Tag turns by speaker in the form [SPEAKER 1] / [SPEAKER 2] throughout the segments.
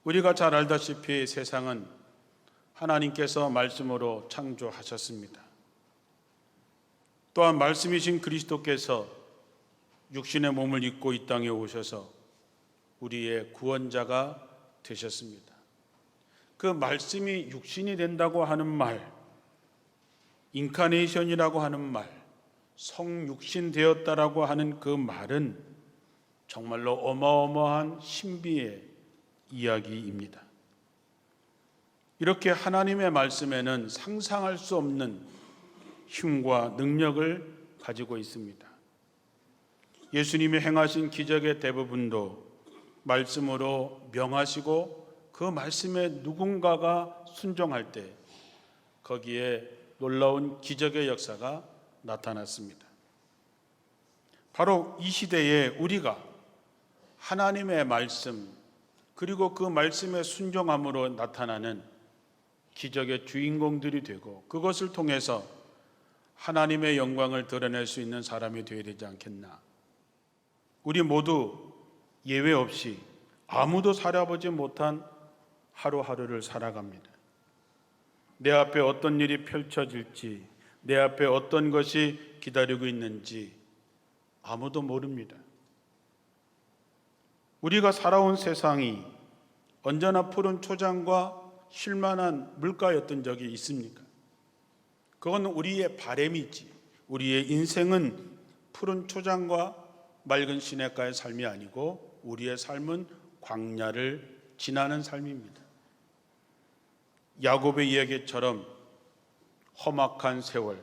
[SPEAKER 1] 우리가 잘 알다시피 세상은 하나님께서 말씀으로 창조하셨습니다. 또한 말씀이신 그리스도께서 육신의 몸을 입고 이 땅에 오셔서 우리의 구원자가 되셨습니다. 그 말씀이 육신이 된다고 하는 말, 인카네이션이라고 하는 말, 성육신 되었다라고 하는 그 말은 정말로 어마어마한 신비의 이야기입니다. 이렇게 하나님의 말씀에는 상상할 수 없는 힘과 능력을 가지고 있습니다. 예수님이 행하신 기적의 대부분도 말씀으로 명하시고 그 말씀에 누군가가 순종할 때 거기에 놀라운 기적의 역사가 나타났습니다. 바로 이 시대에 우리가 하나님의 말씀 그리고 그 말씀에 순종함으로 나타나는 기적의 주인공들이 되고 그것을 통해서 하나님의 영광을 드러낼 수 있는 사람이 되어야 되지 않겠나. 우리 모두 예외 없이 아무도 살아보지 못한 하루하루를 살아갑니다. 내 앞에 어떤 일이 펼쳐질지, 내 앞에 어떤 것이 기다리고 있는지 아무도 모릅니다. 우리가 살아온 세상이 언제나 푸른 초장과 쉴만한 물가였던 적이 있습니까? 그건 우리의 바람이지, 우리의 인생은 푸른 초장과 맑은 시냇가의 삶이 아니고 우리의 삶은 광야를 지나는 삶입니다. 야곱의 이야기처럼 험악한 세월,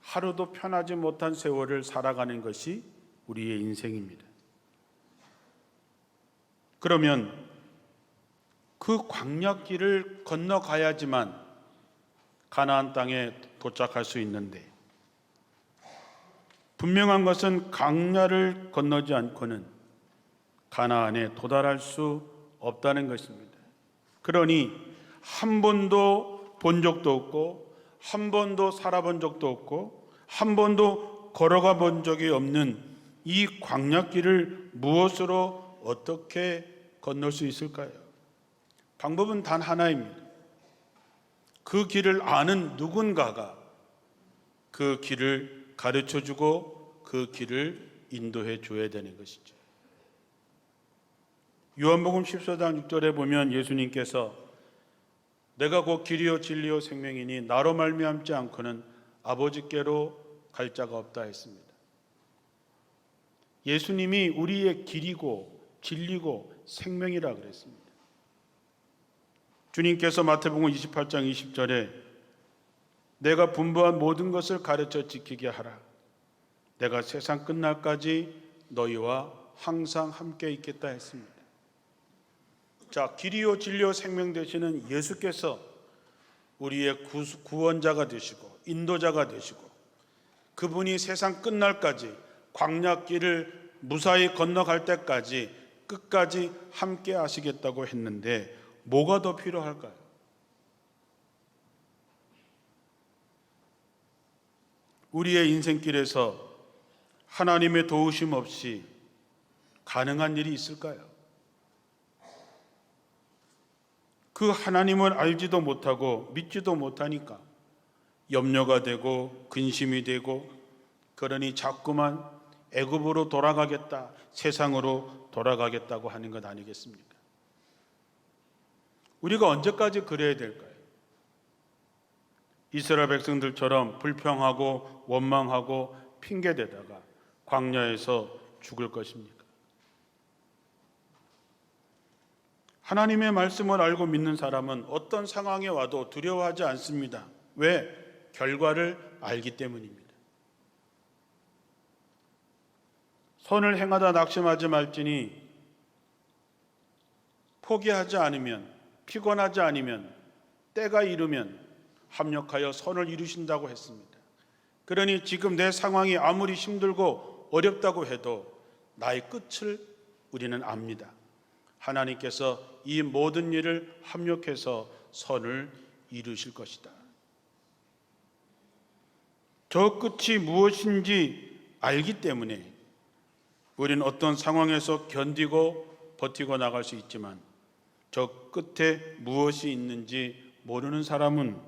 [SPEAKER 1] 하루도 편하지 못한 세월을 살아가는 것이 우리의 인생입니다. 그러면 그 광야길을 건너가야지만 가나안 땅에 도착할 수 있는데 분명한 것은 광야를 건너지 않고는 가나안에 도달할 수 없다는 것입니다. 그러니 한 번도 본 적도 없고 한 번도 살아본 적도 없고 한 번도 걸어가 본 적이 없는 이 광야길을 무엇으로 어떻게 건널 수 있을까요? 방법은 단 하나입니다. 그 길을 아는 누군가가 그 길을 가르쳐주고 그 길을 인도해 줘야 되는 것이죠. 요한복음 14장 6절에 보면 예수님께서 내가 곧 길이요 진리요 생명이니 나로 말미암지 않고는 아버지께로 갈 자가 없다 했습니다. 예수님이 우리의 길이고 진리고 생명이라 그랬습니다. 주님께서 마태복음 28장 20절에 내가 분부한 모든 것을 가르쳐 지키게 하라. 내가 세상 끝날까지 너희와 항상 함께 있겠다 했습니다. 자, 길이요 진리요 생명 되시는 예수께서 우리의 구원자가 되시고 인도자가 되시고 그분이 세상 끝날까지 광야길을 무사히 건너갈 때까지 끝까지 함께 하시겠다고 했는데 뭐가 더 필요할까요? 우리의 인생길에서 하나님의 도우심 없이 가능한 일이 있을까요? 그 하나님을 알지도 못하고 믿지도 못하니까 염려가 되고 근심이 되고 그러니 자꾸만 애굽으로 돌아가겠다, 세상으로 돌아가겠다고 하는 것 아니겠습니까? 우리가 언제까지 그래야 될까요? 이스라엘 백성들처럼 불평하고 원망하고 핑계대다가 광야에서 죽을 것입니까? 하나님의 말씀을 알고 믿는 사람은 어떤 상황에 와도 두려워하지 않습니다. 왜? 결과를 알기 때문입니다. 선을 행하다 낙심하지 말지니 포기하지 않으면 피곤하지 않으면 때가 이르면 합력하여 선을 이루신다고 했습니다. 그러니 지금 내 상황이 아무리 힘들고 어렵다고 해도 나의 끝을 우리는 압니다. 하나님께서 이 모든 일을 합력해서 선을 이루실 것이다. 저 끝이 무엇인지 알기 때문에 우리는 어떤 상황에서 견디고 버티고 나갈 수 있지만 저 끝에 무엇이 있는지 모르는 사람은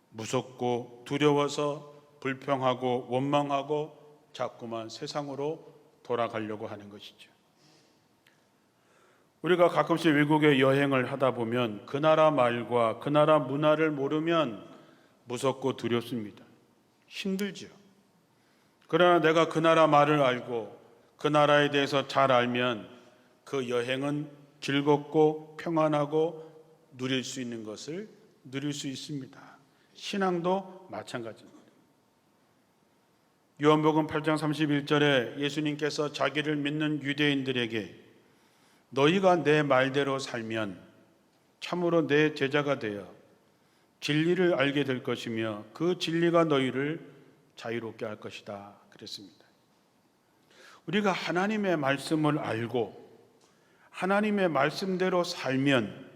[SPEAKER 1] 무섭고 두려워서 불평하고 원망하고 자꾸만 세상으로 돌아가려고 하는 것이죠. 우리가 가끔씩 외국에 여행을 하다 보면 그 나라 말과 그 나라 문화를 모르면 무섭고 두렵습니다. 힘들죠. 그러나 내가 그 나라 말을 알고 그 나라에 대해서 잘 알면 그 여행은 즐겁고 평안하고 누릴 수 있는 것을 누릴 수 있습니다. 신앙도 마찬가지입니다. 요한복음 8장 31절에 예수님께서 자기를 믿는 유대인들에게 너희가 내 말대로 살면 참으로 내 제자가 되어 진리를 알게 될 것이며 그 진리가 너희를 자유롭게 할 것이다 그랬습니다. 우리가 하나님의 말씀을 알고 하나님의 말씀대로 살면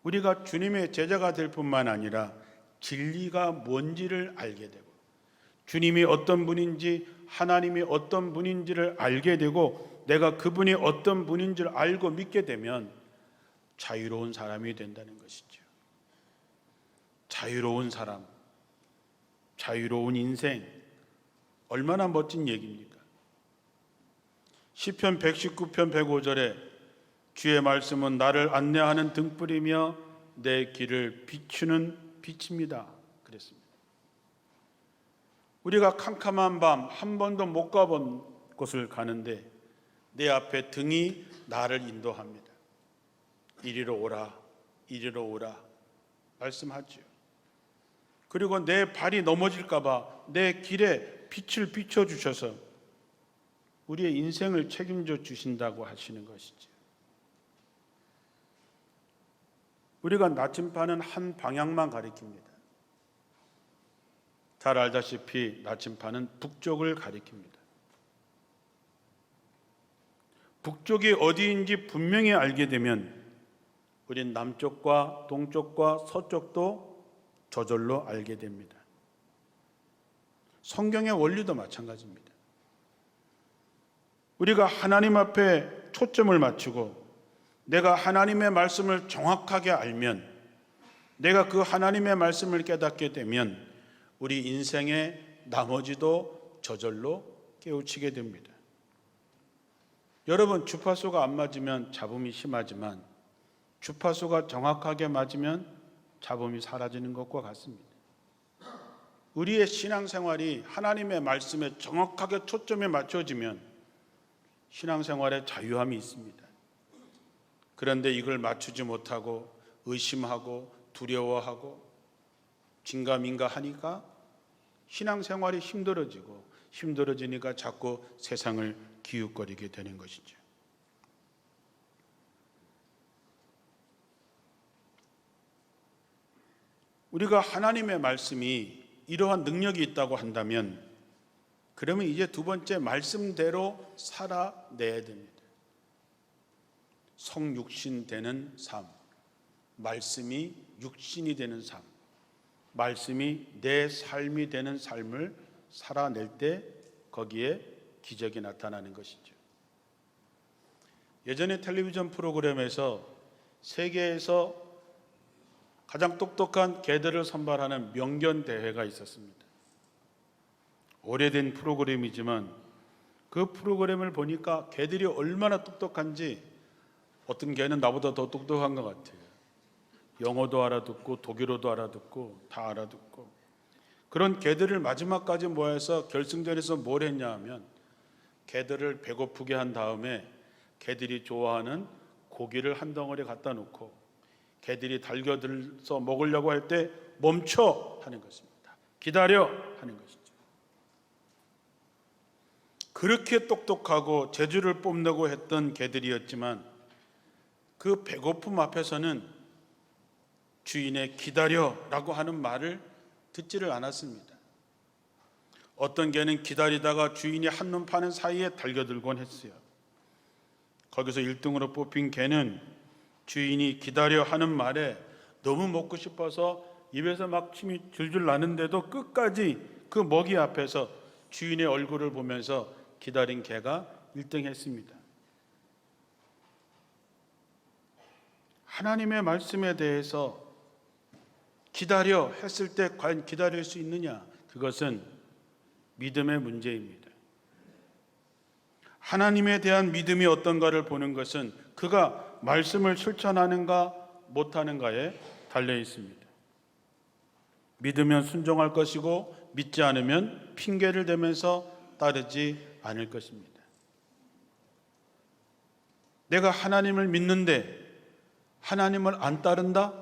[SPEAKER 1] 우리가 주님의 제자가 될 뿐만 아니라 진리가 뭔지를 알게 되고 주님이 어떤 분인지 하나님이 어떤 분인지를 알게 되고 내가 그분이 어떤 분인 줄 알고 믿게 되면 자유로운 사람이 된다는 것이죠. 자유로운 사람, 자유로운 인생, 얼마나 멋진 얘기입니까? 시편 119편 105절에 주의 말씀은 나를 안내하는 등불이며 내 길을 비추는 빛입니다 그랬습니다. 우리가 캄캄한 밤 한 번도 못 가본 곳을 가는데 내 앞에 등이 나를 인도합니다. 이리로 오라, 이리로 오라 말씀하죠. 그리고 내 발이 넘어질까 봐 내 길에 빛을 비춰주셔서 우리의 인생을 책임져 주신다고 하시는 것이죠. 우리가 나침반은 한 방향만 가리킵니다. 잘 알다시피 나침반은 북쪽을 가리킵니다. 북쪽이 어디인지 분명히 알게 되면 우린 남쪽과 동쪽과 서쪽도 저절로 알게 됩니다. 성경의 원리도 마찬가지입니다. 우리가 하나님 앞에 초점을 맞추고 내가 하나님의 말씀을 정확하게 알면 내가 그 하나님의 말씀을 깨닫게 되면 우리 인생의 나머지도 저절로 깨우치게 됩니다. 여러분, 주파수가 안 맞으면 잡음이 심하지만 주파수가 정확하게 맞으면 잡음이 사라지는 것과 같습니다. 우리의 신앙생활이 하나님의 말씀에 정확하게 초점에 맞춰지면 신앙생활에 자유함이 있습니다. 그런데 이걸 맞추지 못하고 의심하고 두려워하고 긴가민가 하니까 신앙생활이 힘들어지니까 자꾸 세상을 기웃거리게 되는 것이죠. 우리가 하나님의 말씀이 이러한 능력이 있다고 한다면 그러면 이제 두 번째 말씀대로 살아내야 됩니다. 성육신 되는 삶, 말씀이 육신이 되는 삶, 말씀이 내 삶이 되는 삶을 살아낼 때 거기에 기적이 나타나는 것이죠. 예전에 텔레비전 프로그램에서 세계에서 가장 똑똑한 개들을 선발하는 명견 대회가 있었습니다. 오래된 프로그램이지만 그 프로그램을 보니까 개들이 얼마나 똑똑한지 어떤 개는 나보다 더 똑똑한 것 같아요. 영어도 알아듣고 독일어도 알아듣고 다 알아듣고 그런 개들을 마지막까지 모아서 결승전에서 뭘 했냐 하면 개들을 배고프게 한 다음에 개들이 좋아하는 고기를 한 덩어리 갖다 놓고 개들이 달겨들어서 먹으려고 할 때 멈춰 하는 것입니다. 기다려 하는 것이죠. 그렇게 똑똑하고 재주를 뽐내고 했던 개들이었지만 그 배고픔 앞에서는 주인의 기다려라고 하는 말을 듣지를 않았습니다. 어떤 개는 기다리다가 주인이 한눈 파는 사이에 달겨들곤 했어요. 거기서 1등으로 뽑힌 개는 주인이 기다려 하는 말에 너무 먹고 싶어서 입에서 막 침이 줄줄 나는데도 끝까지 그 먹이 앞에서 주인의 얼굴을 보면서 기다린 개가 1등 했습니다. 하나님의 말씀에 대해서 기다려 했을 때 과연 기다릴 수 있느냐? 그것은 믿음의 문제입니다. 하나님에 대한 믿음이 어떤가를 보는 것은 그가 말씀을 실천하는가 못하는가에 달려 있습니다. 믿으면 순종할 것이고 믿지 않으면 핑계를 대면서 따르지 않을 것입니다. 내가 하나님을 믿는데 하나님을 안 따른다?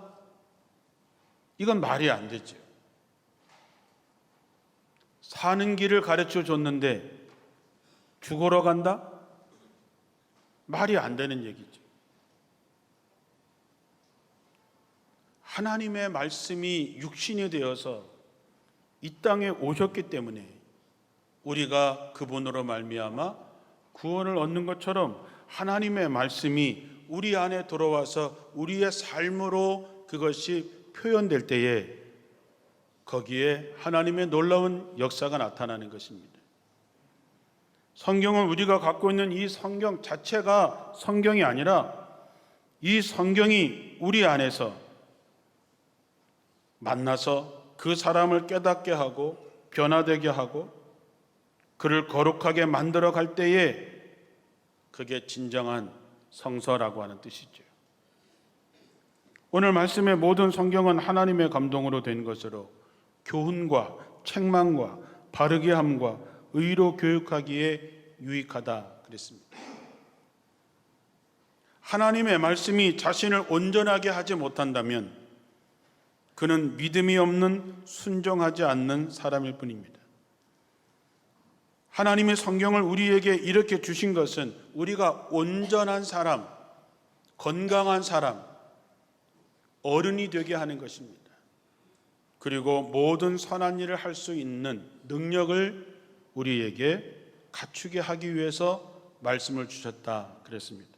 [SPEAKER 1] 이건 말이 안 되죠. 사는 길을 가르쳐 줬는데 죽으러 간다? 말이 안 되는 얘기죠. 하나님의 말씀이 육신이 되어서 이 땅에 오셨기 때문에 우리가 그분으로 말미암아 구원을 얻는 것처럼 하나님의 말씀이 우리 안에 들어와서 우리의 삶으로 그것이 표현될 때에 거기에 하나님의 놀라운 역사가 나타나는 것입니다. 성경은 우리가 갖고 있는 이 성경 자체가 성경이 아니라 이 성경이 우리 안에서 만나서 그 사람을 깨닫게 하고 변화되게 하고 그를 거룩하게 만들어 갈 때에 그게 진정한 성서라고 하는 뜻이죠. 오늘 말씀의 모든 성경은 하나님의 감동으로 된 것으로 교훈과 책망과 바르게 함과 의로 교육하기에 유익하다 그랬습니다. 하나님의 말씀이 자신을 온전하게 하지 못한다면 그는 믿음이 없는 순종하지 않는 사람일 뿐입니다. 하나님의 성경을 우리에게 이렇게 주신 것은 우리가 온전한 사람, 건강한 사람, 어른이 되게 하는 것입니다. 그리고 모든 선한 일을 할 수 있는 능력을 우리에게 갖추게 하기 위해서 말씀을 주셨다 그랬습니다.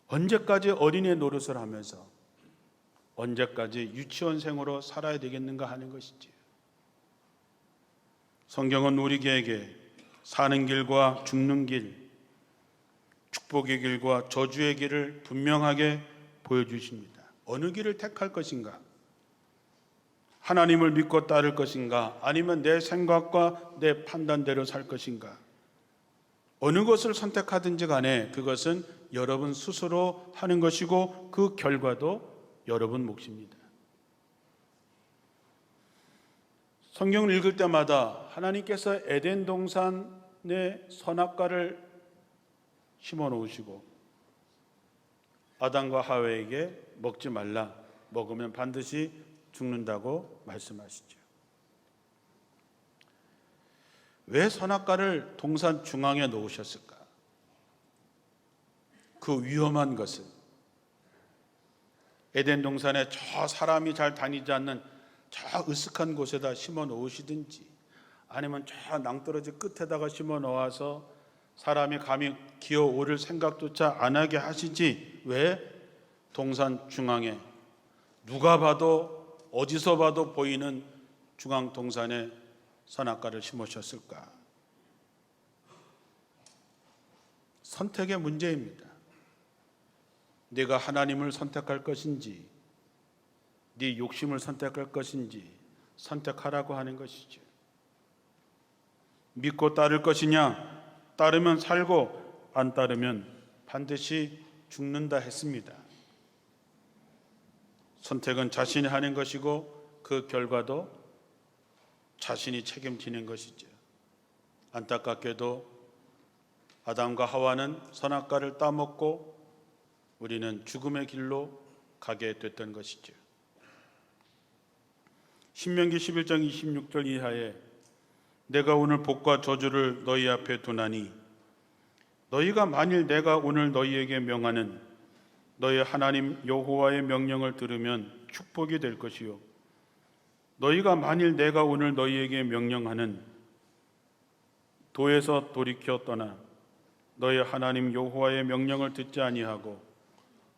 [SPEAKER 1] 언제까지 어린애 노릇을 하면서 언제까지 유치원생으로 살아야 되겠는가 하는 것이지요. 성경은 우리에게 사는 길과 죽는 길, 축복의 길과 저주의 길을 분명하게 보여주십니다. 어느 길을 택할 것인가? 하나님을 믿고 따를 것인가? 아니면 내 생각과 내 판단대로 살 것인가? 어느 것을 선택하든지 간에 그것은 여러분 스스로 하는 것이고 그 결과도 여러분 몫입니다. 성경을 읽을 때마다 하나님께서 에덴 동산에 선악과를 심어 놓으시고 아담과 하와에게 먹지 말라, 먹으면 반드시 죽는다고 말씀하시죠. 왜 선악과를 동산 중앙에 놓으셨을까? 그 위험한 것을 에덴 동산에 저 사람이 잘 다니지 않는 저 으슥한 곳에다 심어 놓으시든지 아니면 저 낭떠러지 끝에다가 심어 놓아서 사람이 감히 기어 오를 생각조차 안 하게 하시지 왜 동산 중앙에 누가 봐도 어디서 봐도 보이는 중앙 동산에 선악과를 심으셨을까? 선택의 문제입니다. 네가 하나님을 선택할 것인지 네 욕심을 선택할 것인지 선택하라고 하는 것이죠. 믿고 따를 것이냐? 따르면 살고 안 따르면 반드시 죽는다 했습니다. 선택은 자신이 하는 것이고 그 결과도 자신이 책임지는 것이죠. 안타깝게도 아담과 하와는 선악과를 따먹고 우리는 죽음의 길로 가게 됐던 것이죠. 신명기 11장 26절 이하에 내가 오늘 복과 저주를 너희 앞에 두나니 너희가 만일 내가 오늘 너희에게 명하는 너희 하나님 여호와의 명령을 들으면 축복이 될 것이요 너희가 만일 내가 오늘 너희에게 명령하는 도에서 돌이켜 떠나 너희 하나님 여호와의 명령을 듣지 아니하고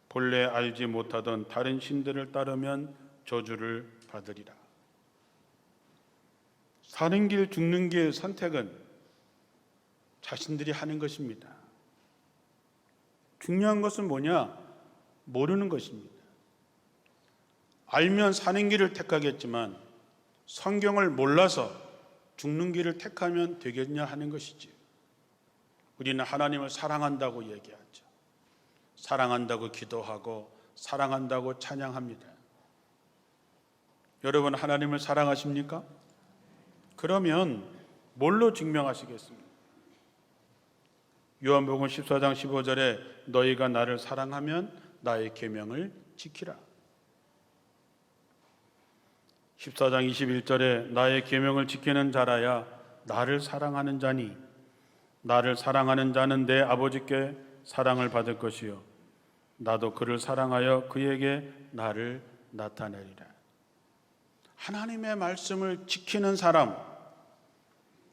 [SPEAKER 1] 본래 알지 못하던 다른 신들을 따르면 저주를 받으리라. 사는 길 죽는 길 선택은 자신들이 하는 것입니다. 중요한 것은 뭐냐? 모르는 것입니다. 알면 사는 길을 택하겠지만 성경을 몰라서 죽는 길을 택하면 되겠냐 하는 것이지요. 우리는 하나님을 사랑한다고 얘기하죠. 사랑한다고 기도하고 사랑한다고 찬양합니다. 여러분, 하나님을 사랑하십니까? 그러면 뭘로 증명하시겠습니까? 요한복음 14장 15절에 너희가 나를 사랑하면 나의 계명을 지키라. 14장 21절에 나의 계명을 지키는 자라야 나를 사랑하는 자니 나를 사랑하는 자는 내 아버지께 사랑을 받을 것이요 나도 그를 사랑하여 그에게 나를 나타내리라. 하나님의 말씀을 지키는 사람,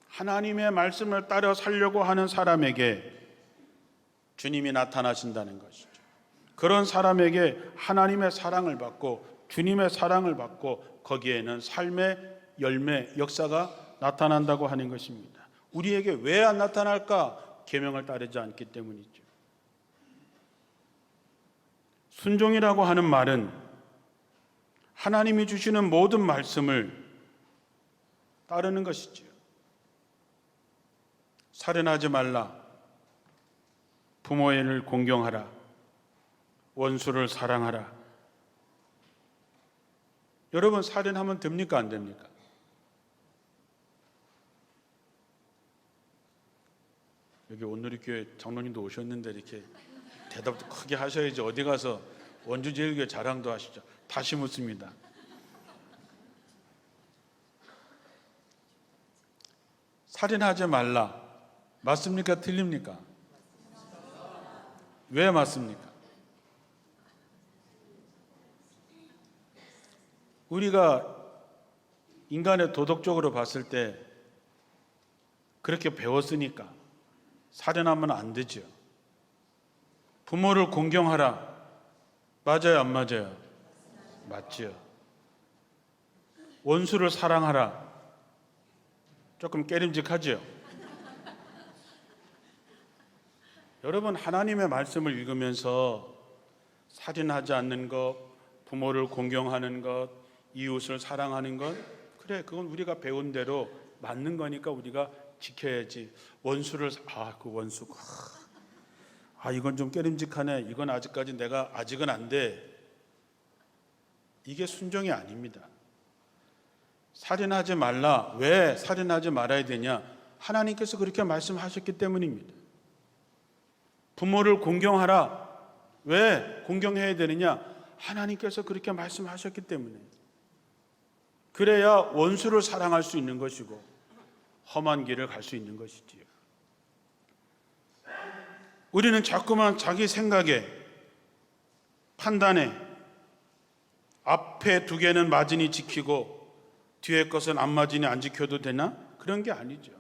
[SPEAKER 1] 하나님의 말씀을 따라 살려고 하는 사람에게 주님이 나타나신다는 것이죠. 그런 사람에게 하나님의 사랑을 받고 주님의 사랑을 받고 거기에는 삶의 열매, 역사가 나타난다고 하는 것입니다. 우리에게 왜 안 나타날까? 계명을 따르지 않기 때문이죠. 순종이라고 하는 말은 하나님이 주시는 모든 말씀을 따르는 것이지요. 살인하지 말라, 부모의 일을 공경하라, 원수를 사랑하라. 여러분, 살인하면 됩니까? 안 됩니까? 여기 온누리교회 장로님도 오셨는데 이렇게 대답도 크게 하셔야지 어디 가서 원주제일교회 자랑도 하시죠. 다시 묻습니다. 살인하지 말라. 맞습니까? 틀립니까? 왜 맞습니까? 우리가 인간의 도덕적으로 봤을 때 그렇게 배웠으니까 살인하면 안 되죠. 부모를 공경하라. 맞아요, 안 맞아요? 맞죠. 원수를 사랑하라. 조금 깨림직하죠. 여러분, 하나님의 말씀을 읽으면서 살인하지 않는 것, 부모를 공경하는 것, 이웃을 사랑하는 것, 그래, 그건 우리가 배운 대로 맞는 거니까 우리가 지켜야지. 원수를, 그 원수, 이건 좀 깨림직하네. 이건 아직까지 내가 아직은 안 돼. 이게 순종이 아닙니다. 살인하지 말라. 왜 살인하지 말아야 되냐? 하나님께서 그렇게 말씀하셨기 때문입니다. 부모를 공경하라. 왜 공경해야 되느냐? 하나님께서 그렇게 말씀하셨기 때문에. 그래야 원수를 사랑할 수 있는 것이고 험한 길을 갈 수 있는 것이지요. 우리는 자꾸만 자기 생각에, 판단에 앞에 두 개는 맞으니 지키고 뒤에 것은 안 맞으니 안 지켜도 되나? 그런 게 아니죠.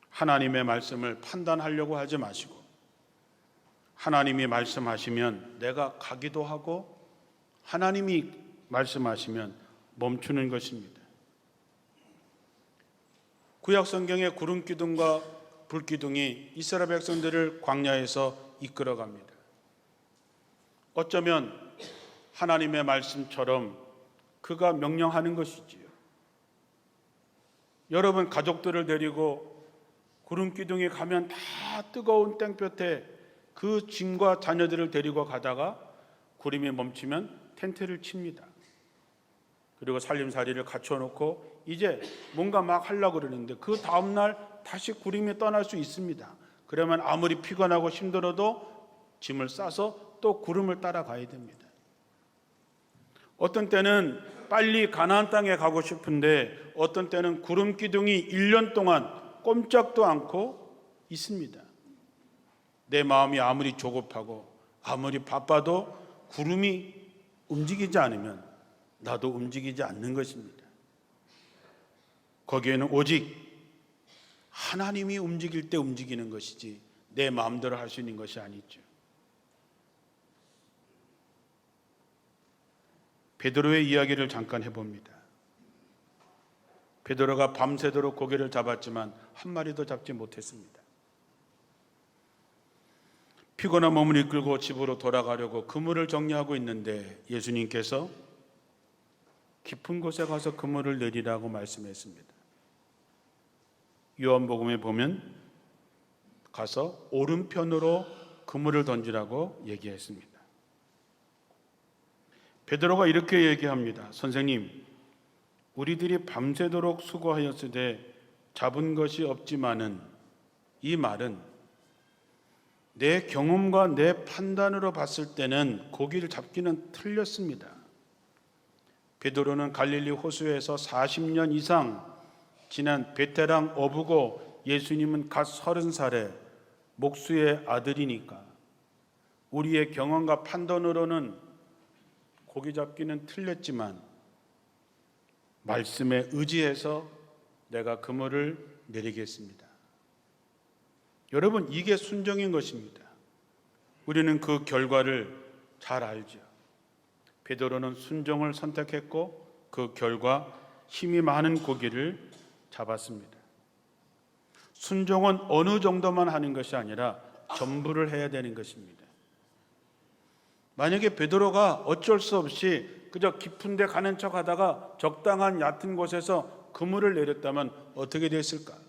[SPEAKER 1] 하나님의 말씀을 판단하려고 하지 마시고 하나님이 말씀하시면 내가 가기도 하고 하나님이 말씀하시면 멈추는 것입니다. 구약 성경의 구름 기둥과 불 기둥이 이스라엘 백성들을 광야에서 이끌어갑니다. 어쩌면 하나님의 말씀처럼 그가 명령하는 것이지요. 여러분, 가족들을 데리고 구름 기둥에 가면 다 뜨거운 땡볕에 그 짐과 자녀들을 데리고 가다가 구름이 멈추면 텐트를 칩니다. 그리고 살림살이를 갖춰놓고 이제 뭔가 막 하려고 그러는데 그 다음날 다시 구름이 떠날 수 있습니다. 그러면 아무리 피곤하고 힘들어도 짐을 싸서 또 구름을 따라가야 됩니다. 어떤 때는 빨리 가나안 땅에 가고 싶은데 어떤 때는 구름 기둥이 1년 동안 꼼짝도 않고 있습니다. 내 마음이 아무리 조급하고 아무리 바빠도 구름이 움직이지 않으면 나도 움직이지 않는 것입니다. 거기에는 오직 하나님이 움직일 때 움직이는 것이지 내 마음대로 할 수 있는 것이 아니죠. 베드로의 이야기를 잠깐 해봅니다. 베드로가 밤새도록 고기를 잡았지만 한 마리도 잡지 못했습니다. 피곤한 몸을 이끌고 집으로 돌아가려고 그물을 정리하고 있는데 예수님께서 깊은 곳에 가서 그물을 내리라고 말씀했습니다. 요한복음에 보면 가서 오른편으로 그물을 던지라고 얘기했습니다. 베드로가 이렇게 얘기합니다. 선생님, 우리들이 밤새도록 수고하였으되 잡은 것이 없지만은, 이 말은 내 경험과 내 판단으로 봤을 때는 고기를 잡기는 틀렸습니다. 베드로는 갈릴리 호수에서 40년 이상 지난 베테랑 어부고 예수님은 갓 30살에 목수의 아들이니까 우리의 경험과 판단으로는 고기 잡기는 틀렸지만 말씀에 의지해서 내가 그물을 내리겠습니다. 여러분, 이게 순종인 것입니다. 우리는 그 결과를 잘 알죠. 베드로는 순종을 선택했고 그 결과 힘이 많은 고기를 잡았습니다. 순종은 어느 정도만 하는 것이 아니라 전부를 해야 되는 것입니다. 만약에 베드로가 어쩔 수 없이 그저 깊은 데 가는 척 하다가 적당한 얕은 곳에서 그물을 내렸다면 어떻게 됐을까?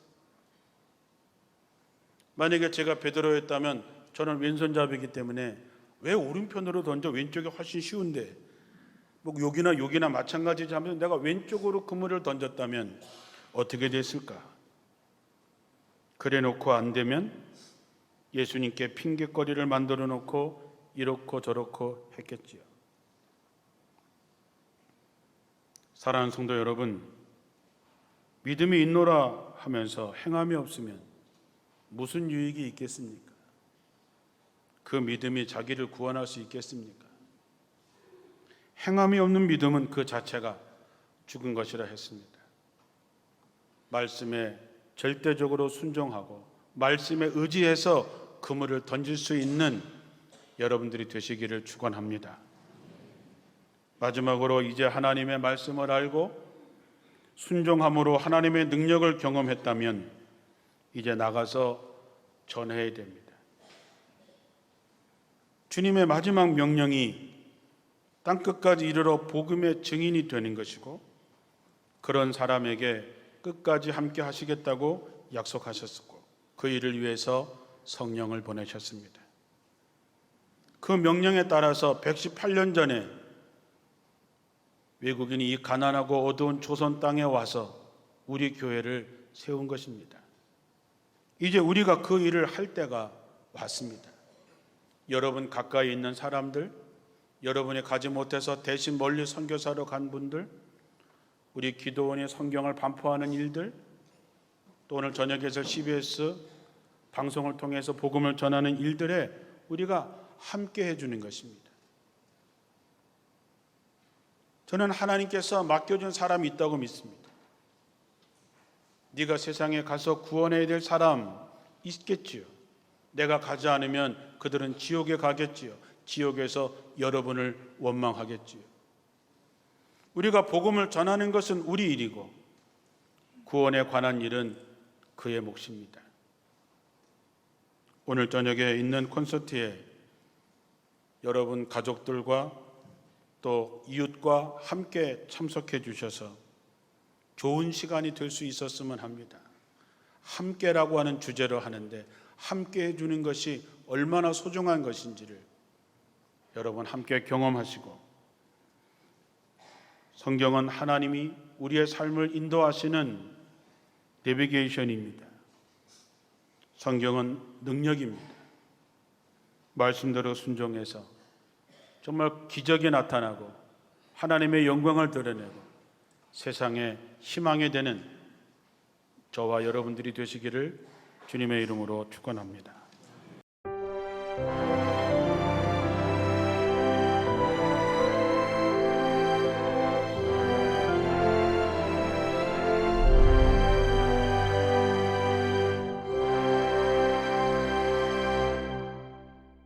[SPEAKER 1] 만약에 제가 베드로였다면 저는 왼손잡이기 때문에 왜 오른편으로 던져? 왼쪽이 훨씬 쉬운데, 뭐 여기나 마찬가지지 하면서 내가 왼쪽으로 그물을 던졌다면 어떻게 됐을까? 그래 놓고 안 되면 예수님께 핑계거리를 만들어 놓고 이렇고 저렇고 했겠지요. 사랑하는 성도 여러분, 믿음이 있노라 하면서 행함이 없으면 무슨 유익이 있겠습니까? 그 믿음이 자기를 구원할 수 있겠습니까? 행함이 없는 믿음은 그 자체가 죽은 것이라 했습니다. 말씀에 절대적으로 순종하고 말씀에 의지해서 그물을 던질 수 있는 여러분들이 되시기를 축원합니다. 마지막으로 이제 하나님의 말씀을 알고 순종함으로 하나님의 능력을 경험했다면 이제 나가서 전해야 됩니다. 주님의 마지막 명령이 땅끝까지 이르러 복음의 증인이 되는 것이고 그런 사람에게 끝까지 함께 하시겠다고 약속하셨고 그 일을 위해서 성령을 보내셨습니다. 그 명령에 따라서 118년 전에 외국인이 이 가난하고 어두운 조선 땅에 와서 우리 교회를 세운 것입니다. 이제 우리가 그 일을 할 때가 왔습니다. 여러분 가까이 있는 사람들, 여러분이 가지 못해서 대신 멀리 선교사로 간 분들, 우리 기도원이 성경을 반포하는 일들, 또 오늘 저녁에서 CBS 방송을 통해서 복음을 전하는 일들에 우리가 함께 해주는 것입니다. 저는 하나님께서 맡겨준 사람이 있다고 믿습니다. 네가 세상에 가서 구원해야 될 사람 있겠지요. 내가 가지 않으면 그들은 지옥에 가겠지요. 지옥에서 여러분을 원망하겠지요. 우리가 복음을 전하는 것은 우리 일이고 구원에 관한 일은 그의 몫입니다. 오늘 저녁에 있는 콘서트에 여러분 가족들과 또 이웃과 함께 참석해 주셔서 좋은 시간이 될 수 있었으면 합니다. 함께라고 하는 주제로 하는데 함께 해주는 것이 얼마나 소중한 것인지를 여러분 함께 경험하시고, 성경은 하나님이 우리의 삶을 인도하시는 내비게이션입니다. 성경은 능력입니다. 말씀대로 순종해서 정말 기적이 나타나고 하나님의 영광을 드러내고 세상에 희망이 되는 저와 여러분들이 되시기를 주님의 이름으로 축원합니다.